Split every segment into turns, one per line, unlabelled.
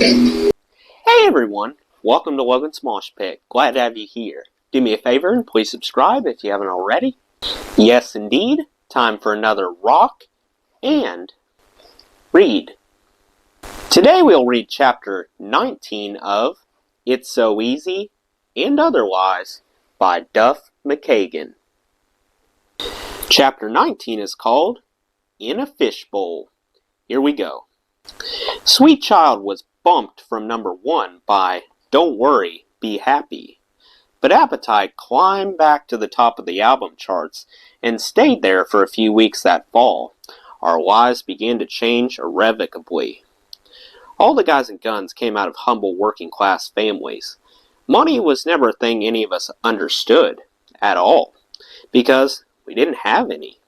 Hey everyone, welcome to Logan's Mosh Pit. Glad to have you here. Do me a favor and please subscribe if you haven't already. Yes indeed, time for another rock and read. Today we'll read chapter 19 of It's So Easy and Otherwise by Duff McKagan. Chapter 19 is called In a Fishbowl. Here we go. Sweet Child was bumped from number 1 by Don't Worry, Be Happy. But Appetite climbed back to the top of the album charts and stayed there for a few weeks that fall. Our lives began to change irrevocably. All the guys and guns came out of humble working class families. Money was never a thing any of us understood at all, because we didn't have any.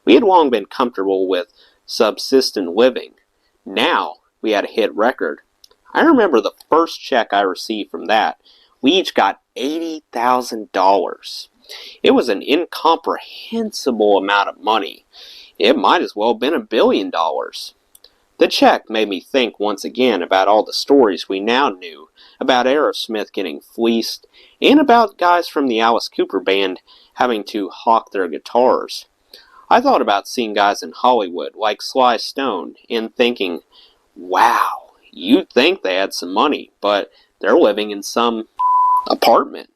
We had long been comfortable with subsistent living. Now we had a hit record. I remember the first check I received from that. We each got $80,000. It was an incomprehensible amount of money. It might as well have been $1 billion. The check made me think once again about all the stories we now knew about Aerosmith getting fleeced and about guys from the Alice Cooper band having to hawk their guitars. I thought about seeing guys in Hollywood like Sly Stone and thinking, wow, you'd think they had some money, but they're living in some apartment.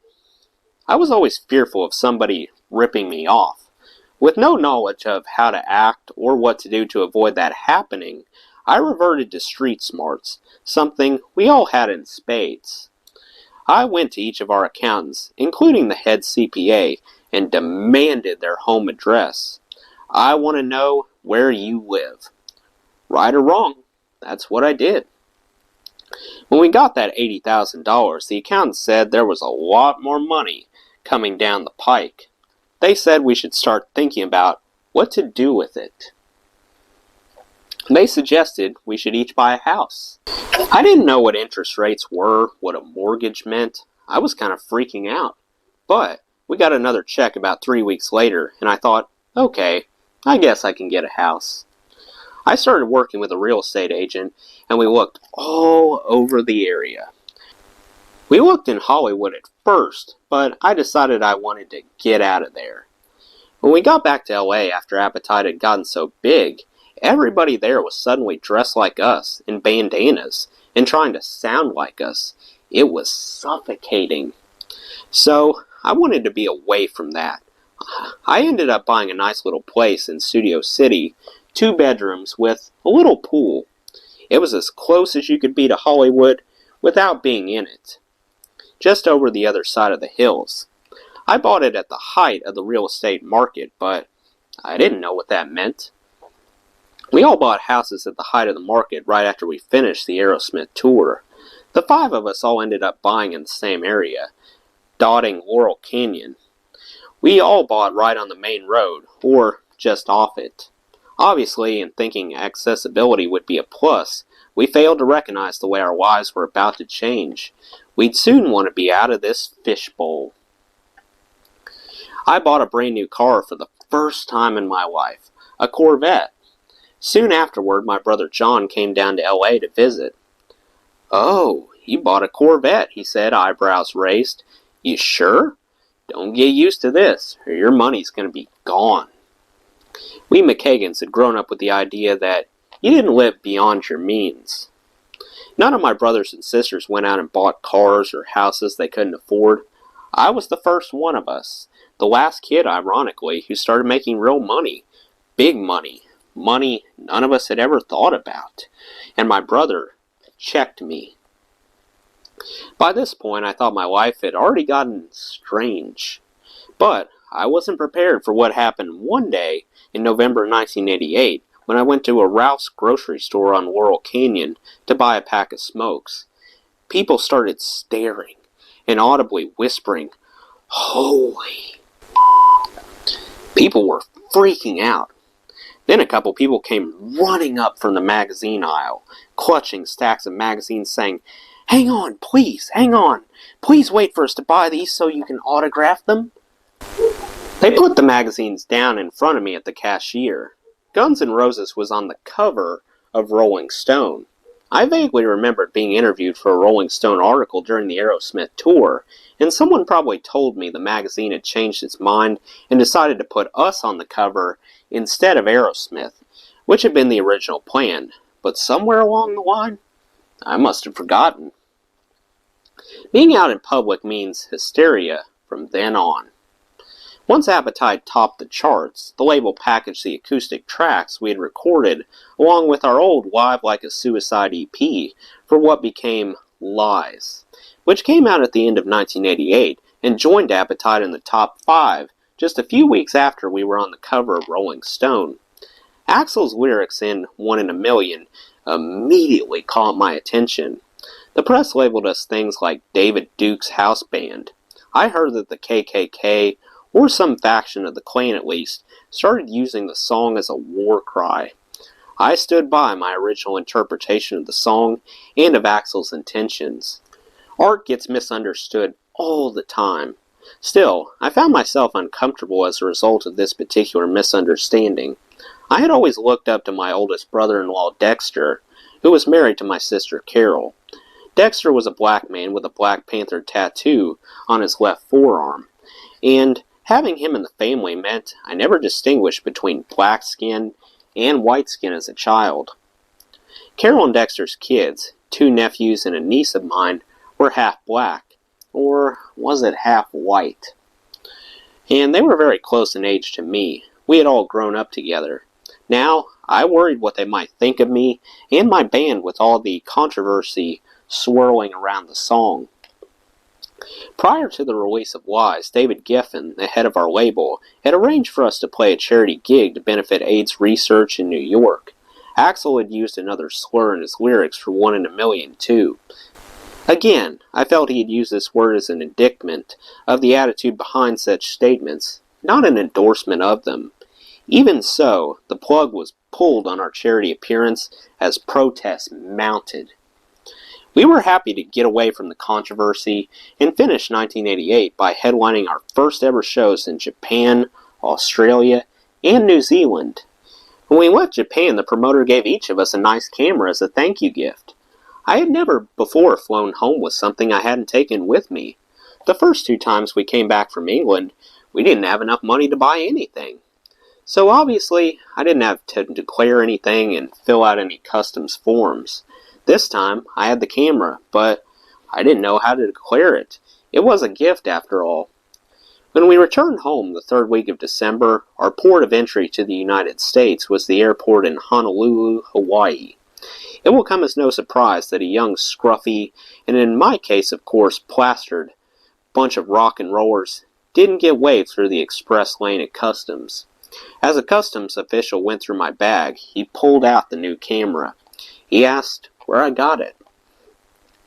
I was always fearful of somebody ripping me off. With no knowledge of how to act or what to do to avoid that happening, I reverted to street smarts, something we all had in spades. I went to each of our accountants, including the head CPA, and demanded their home address. I want to know where you live. Right or wrong, that's what I did. When we got that $80,000, the accountant said there was a lot more money coming down the pike. They said we should start thinking about what to do with it. They suggested we should each buy a house. I didn't know what interest rates were, what a mortgage meant. I was kind of freaking out. But we got another check about 3 weeks later, and I thought, okay, I guess I can get a house. I started working with a real estate agent, and we looked all over the area. We looked in Hollywood at first, but I decided I wanted to get out of there. When we got back to LA after Appetite had gotten so big, everybody there was suddenly dressed like us in bandanas and trying to sound like us. It was suffocating. So I wanted to be away from that. I ended up buying a nice little place in Studio City, 2 bedrooms with a little pool. It was as close as you could be to Hollywood without being in it, just over the other side of the hills. I bought it at the height of the real estate market, but I didn't know what that meant. We all bought houses at the height of the market right after we finished the Aerosmith tour. The 5 of us all ended up buying in the same area, dotting Laurel Canyon. We all bought right on the main road, or just off it. Obviously, in thinking accessibility would be a plus, we failed to recognize the way our lives were about to change. We'd soon want to be out of this fishbowl. I bought a brand new car for the first time in my life, a Corvette. Soon afterward, my brother John came down to LA to visit. "Oh, you bought a Corvette," he said, eyebrows raised. "You sure? Don't get used to this, or your money's going to be gone." We McKagans had grown up with the idea that you didn't live beyond your means. None of my brothers and sisters went out and bought cars or houses they couldn't afford. I was the first one of us, the last kid, ironically, who started making real money, big money, money none of us had ever thought about. And my brother checked me. By this point, I thought my life had already gotten strange. But I wasn't prepared for what happened one day in November 1988 when I went to a Ralph's grocery store on Laurel Canyon to buy a pack of smokes. People started staring and audibly whispering, "Holy." People were freaking out. Then a couple people came running up from the magazine aisle, clutching stacks of magazines saying, "Hang on, please, hang on. Please wait for us to buy these so you can autograph them." They put the magazines down in front of me at the cashier. Guns N' Roses was on the cover of Rolling Stone. I vaguely remembered being interviewed for a Rolling Stone article during the Aerosmith tour, and someone probably told me the magazine had changed its mind and decided to put us on the cover instead of Aerosmith, which had been the original plan. But somewhere along the line, I must have forgotten. Being out in public means hysteria from then on. Once Appetite topped the charts, the label packaged the acoustic tracks we had recorded along with our old Live Like a Suicide EP for what became Lies, which came out at the end of 1988 and joined Appetite in the top 5 just a few weeks after we were on the cover of Rolling Stone. Axl's lyrics in One in a Million immediately caught my attention. The press labeled us things like David Duke's house band. I heard that the KKK, or some faction of the Klan at least, started using the song as a war cry. I stood by my original interpretation of the song and of Axl's intentions. Art gets misunderstood all the time. Still, I found myself uncomfortable as a result of this particular misunderstanding. I had always looked up to my oldest brother-in-law, Dexter, who was married to my sister, Carol. Dexter was a black man with a Black Panther tattoo on his left forearm, and having him in the family meant I never distinguished between black skin and white skin as a child. Carol and Dexter's kids, 2 nephews and a niece of mine, were half black, or was it half white? And they were very close in age to me. We had all grown up together. Now, I worried what they might think of me and my band with all the controversy swirling around the song. Prior to the release of Lies, David Geffen, the head of our label, had arranged for us to play a charity gig to benefit AIDS research in New York. Axl had used another slur in his lyrics for One in a Million, too. Again, I felt he had used this word as an indictment of the attitude behind such statements, not an endorsement of them. Even so, the plug was pulled on our charity appearance as protests mounted. We were happy to get away from the controversy and finish 1988 by headlining our first ever shows in Japan, Australia, and New Zealand. When we left Japan, the promoter gave each of us a nice camera as a thank you gift. I had never before flown home with something I hadn't taken with me. The first 2 times we came back from England, we didn't have enough money to buy anything. So obviously, I didn't have to declare anything and fill out any customs forms. This time, I had the camera, but I didn't know how to declare it. It was a gift, after all. When we returned home the 3rd week of December, our port of entry to the United States was the airport in Honolulu, Hawaii. It will come as no surprise that a young, scruffy, and in my case, of course, plastered, bunch of rock and rollers didn't get waved through the express lane at customs. As a customs official went through my bag, he pulled out the new camera. He asked where I got it.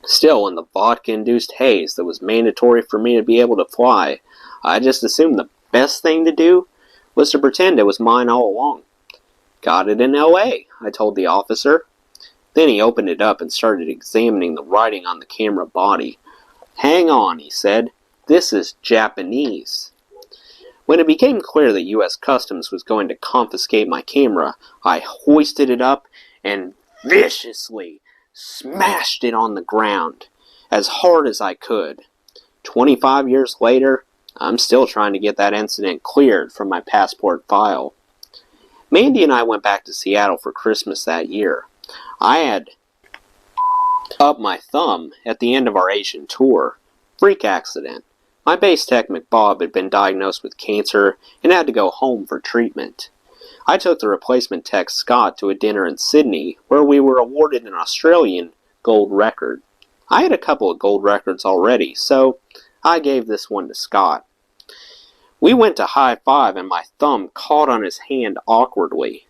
Still, in the vodka-induced haze that was mandatory for me to be able to fly, I just assumed the best thing to do was to pretend it was mine all along. Got it in L.A., I told the officer. Then he opened it up and started examining the writing on the camera body. Hang on, he said. This is Japanese. When it became clear that U.S. Customs was going to confiscate my camera, I hoisted it up and viciously smashed it on the ground as hard as I could. 25 years later, I'm still trying to get that incident cleared from my passport file. Mandy and I went back to Seattle for Christmas that year. I had up my thumb at the end of our Asian tour. Freak accident. My bass tech McBob had been diagnosed with cancer and had to go home for treatment. I took the replacement tech Scott to a dinner in Sydney where we were awarded an Australian gold record. I had a couple of gold records already, so I gave this one to Scott. We went to high five and my thumb caught on his hand awkwardly.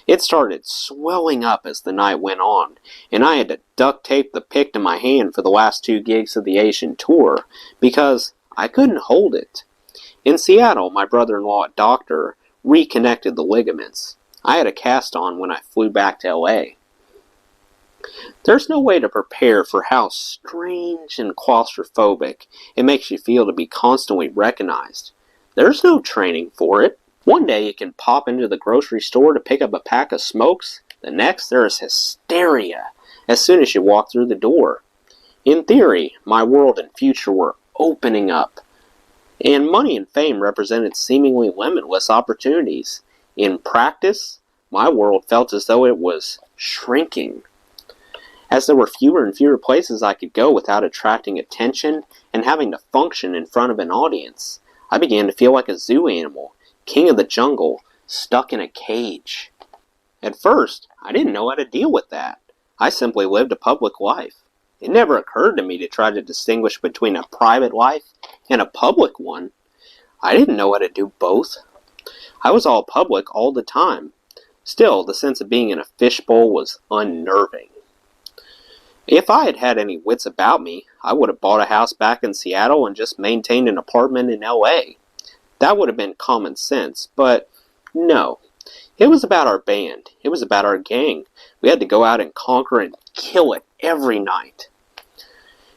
It started swelling up as the night went on, and I had to duct tape the pick to my hand for the last 2 gigs of the Asian tour because I couldn't hold it. In Seattle, my brother-in-law, a doctor, reconnected the ligaments. I had a cast on when I flew back to L.A. There's no way to prepare for how strange and claustrophobic it makes you feel to be constantly recognized. There's no training for it. One day you can pop into the grocery store to pick up a pack of smokes. The next there is hysteria as soon as you walked through the door. In theory, my world and future were opening up, and money and fame represented seemingly limitless opportunities. In practice, my world felt as though it was shrinking. As there were fewer and fewer places I could go without attracting attention and having to function in front of an audience, I began to feel like a zoo animal, king of the jungle, stuck in a cage. At first, I didn't know how to deal with that. I simply lived a public life. It never occurred to me to try to distinguish between a private life and a public one. I didn't know how to do both. I was all public all the time. Still, the sense of being in a fishbowl was unnerving. If I had had any wits about me, I would have bought a house back in Seattle and just maintained an apartment in LA. That would have been common sense, but no. It was about our band. It was about our gang. We had to go out and conquer and kill it every night.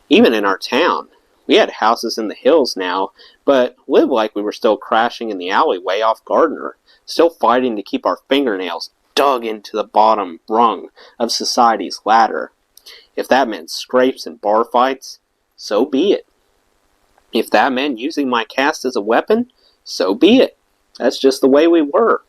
Even in our town. We had houses in the hills now, but lived like we were still crashing in the alleyway off Gardner, still fighting to keep our fingernails dug into the bottom rung of society's ladder. If that meant scrapes and bar fights, so be it. If that meant using my caste as a weapon, so be it. That's just the way we were.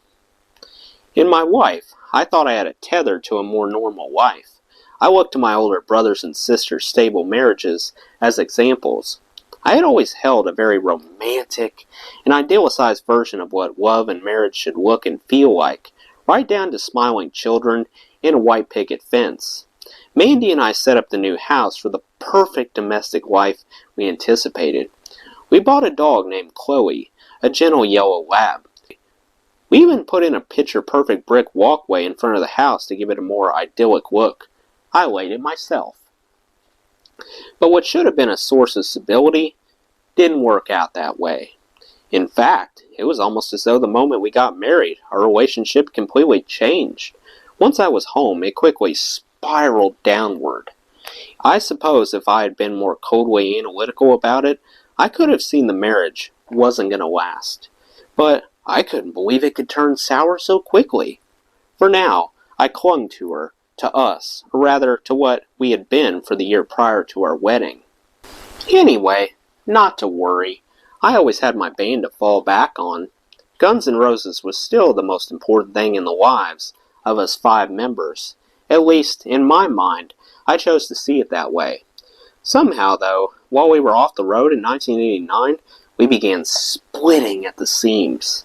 In my wife, I thought I had a tether to a more normal life. I looked to my older brothers and sisters' stable marriages as examples. I had always held a very romantic and idealized version of what love and marriage should look and feel like, right down to smiling children and a white picket fence. Mandy and I set up the new house for the perfect domestic life we anticipated. We bought a dog named Chloe, a gentle yellow lab. We even put in a picture-perfect brick walkway in front of the house to give it a more idyllic look. I laid it myself. But what should have been a source of stability didn't work out that way. In fact, it was almost as though the moment we got married, our relationship completely changed. Once I was home, it quickly spiraled downward. I suppose if I had been more coldly analytical about it, I could have seen the marriage wasn't going to last. But I couldn't believe it could turn sour so quickly. For now, I clung to her, to us, or rather to what we had been for the year prior to our wedding. Anyway, not to worry. I always had my band to fall back on. Guns N' Roses was still the most important thing in the lives of us 5 members. At least, in my mind, I chose to see it that way. Somehow, though, while we were off the road in 1989, we began splitting at the seams.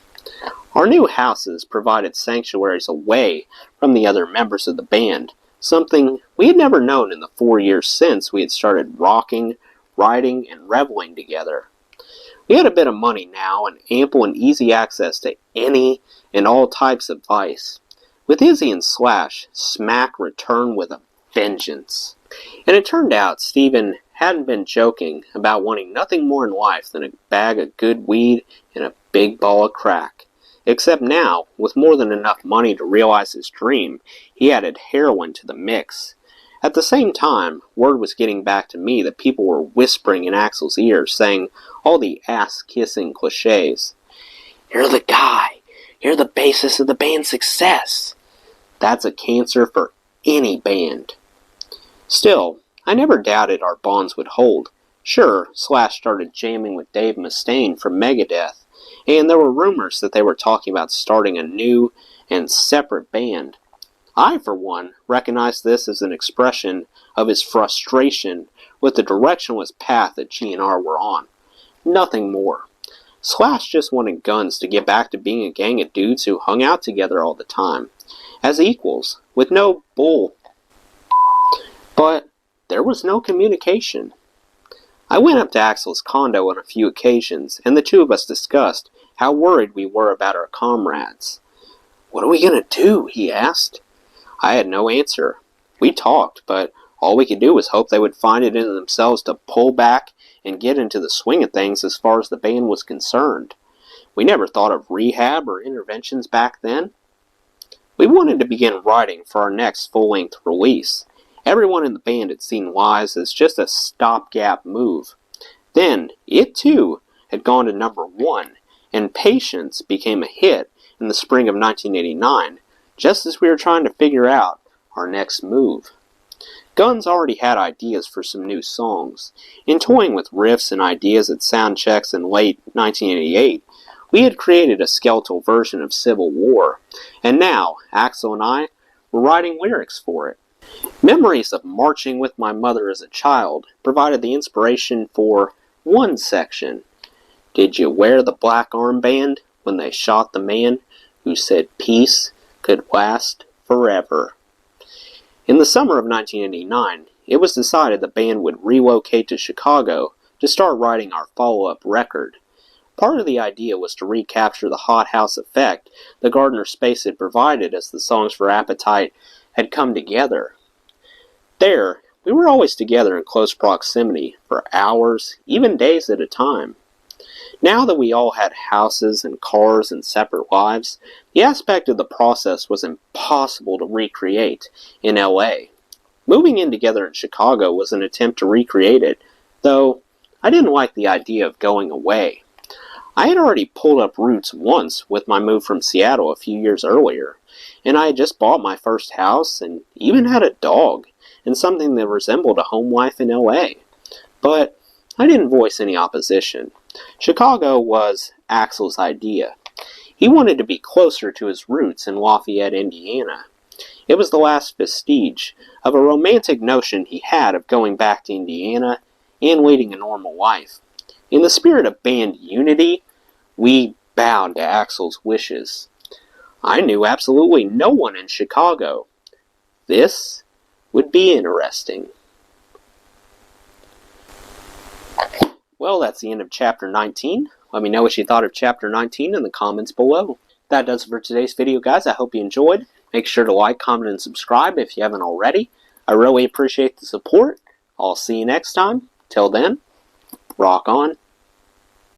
Our new houses provided sanctuaries away from the other members of the band, something we had never known in the 4 years since we had started rocking, riding, and reveling together. We had a bit of money now and ample and easy access to any and all types of vice. With Izzy and Slash, Smack returned with a vengeance. And it turned out Stephen hadn't been joking about wanting nothing more in life than a bag of good weed and a big ball of crack. Except now, with more than enough money to realize his dream, he added heroin to the mix. At the same time, word was getting back to me that people were whispering in Axel's ears, saying all the ass-kissing cliches. "You're the guy. You're the basis of the band's success." That's a cancer for any band. Still, I never doubted our bonds would hold. Sure, Slash started jamming with Dave Mustaine from Megadeth, and there were rumors that they were talking about starting a new and separate band. I, for one, recognized this as an expression of his frustration with the directionless path that G&R were on. Nothing more. Slash just wanted Guns to get back to being a gang of dudes who hung out together all the time, as equals, with no bull. But there was no communication. I went up to Axel's condo on a few occasions, and the two of us discussed how worried we were about our comrades. "What are we going to do?" he asked. I had no answer. We talked, but all we could do was hope they would find it in themselves to pull back and get into the swing of things as far as the band was concerned. We never thought of rehab or interventions back then. We wanted to begin writing for our next full-length release. Everyone in the band had seen Lies as just a stopgap move. Then, it too had gone to #1, and Patience became a hit in the spring of 1989, just as we were trying to figure out our next move. Guns already had ideas for some new songs, and toying with riffs and ideas at sound checks in late 1988, we had created a skeletal version of Civil War, and now Axl and I were writing lyrics for it. Memories of marching with my mother as a child provided the inspiration for one section. Did you wear the black armband when they shot the man who said peace could last forever? In the summer of 1989, it was decided the band would relocate to Chicago to start writing our follow-up record. Part of the idea was to recapture the hot house effect the Gardner space had provided as the songs for Appetite had come together. There, we were always together in close proximity for hours, even days at a time. Now that we all had houses and cars and separate lives, the aspect of the process was impossible to recreate in LA. Moving in together in Chicago was an attempt to recreate it, though I didn't like the idea of going away. I had already pulled up roots once with my move from Seattle a few years earlier, and I had just bought my first house and even had a dog, and something that resembled a home life in LA. But I didn't voice any opposition. Chicago was Axl's idea. He wanted to be closer to his roots in Lafayette, Indiana. It was the last vestige of a romantic notion he had of going back to Indiana and leading a normal life. In the spirit of band unity, we bowed to Axl's wishes. I knew absolutely no one in Chicago. This would be interesting. Well, that's the end of Chapter 19. Let me know what you thought of Chapter 19 in the comments below. That does it for today's video, guys. I hope you enjoyed. Make sure to like, comment, and subscribe if you haven't already. I really appreciate the support. I'll see you next time. Till then, rock on.